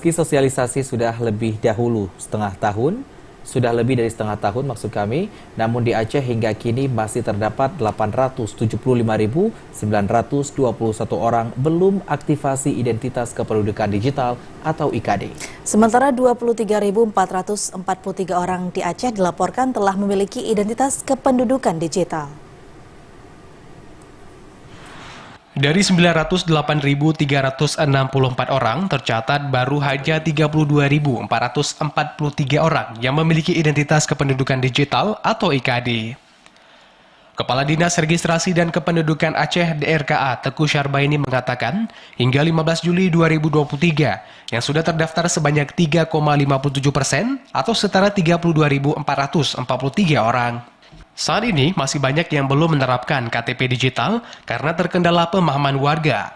Meski sosialisasi sudah lebih dari setengah tahun maksud kami, namun di Aceh hingga kini masih terdapat 875.921 orang belum aktivasi identitas kependudukan digital atau IKD. Sementara 23.443 orang di Aceh dilaporkan telah memiliki identitas kependudukan digital. Dari 908.364 orang, tercatat baru hanya 32.443 orang yang memiliki identitas kependudukan digital atau IKD. Kepala Dinas Registrasi dan Kependudukan Aceh DRKA Teguh Syarbaini mengatakan, hingga 15 Juli 2023 yang sudah terdaftar sebanyak 3,57% atau setara 32.443 orang. Saat ini masih banyak yang belum menerapkan KTP digital karena terkendala pemahaman warga.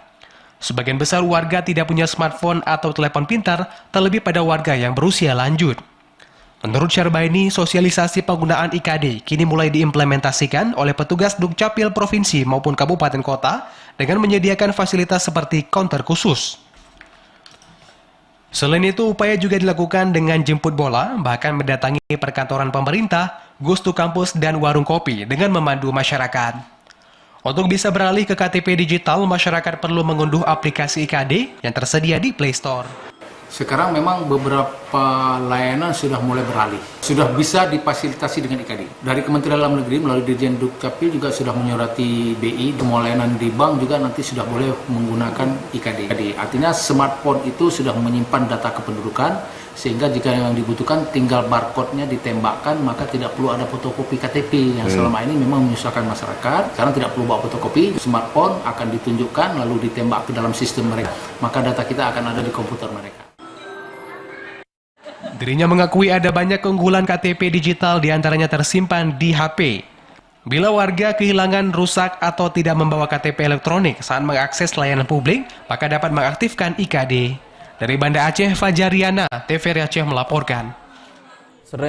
Sebagian besar warga tidak punya smartphone atau telepon pintar, terlebih pada warga yang berusia lanjut. Menurut Syarbaini, sosialisasi penggunaan IKD kini mulai diimplementasikan oleh petugas Dukcapil Provinsi maupun Kabupaten Kota dengan menyediakan fasilitas seperti counter khusus. Selain itu, upaya juga dilakukan dengan jemput bola, bahkan mendatangi perkantoran pemerintah, gustu kampus, dan warung kopi dengan memandu masyarakat. Untuk bisa beralih ke KTP digital, masyarakat perlu mengunduh aplikasi IKD yang tersedia di Play Store. Sekarang memang beberapa layanan sudah mulai beralih. Sudah bisa difasilitasi dengan IKD. Dari Kementerian Dalam Negeri melalui Dirjen Dukcapil juga sudah menyurati BI, semua layanan di bank juga nanti sudah boleh menggunakan IKD. Artinya smartphone itu sudah menyimpan data kependudukan, sehingga jika yang dibutuhkan tinggal barcode-nya ditembakkan, maka tidak perlu ada fotokopi KTP yang selama ini memang menyusahkan masyarakat. Sekarang tidak perlu bawa fotokopi, smartphone akan ditunjukkan lalu ditembak ke dalam sistem mereka. Maka data kita akan ada di komputer mereka. Dirinya mengakui ada banyak keunggulan KTP digital diantaranya tersimpan di HP. Bila warga kehilangan, rusak, atau tidak membawa KTP elektronik saat mengakses layanan publik, maka dapat mengaktifkan IKD. Dari Banda Aceh, Fajariana, TVRI Aceh melaporkan.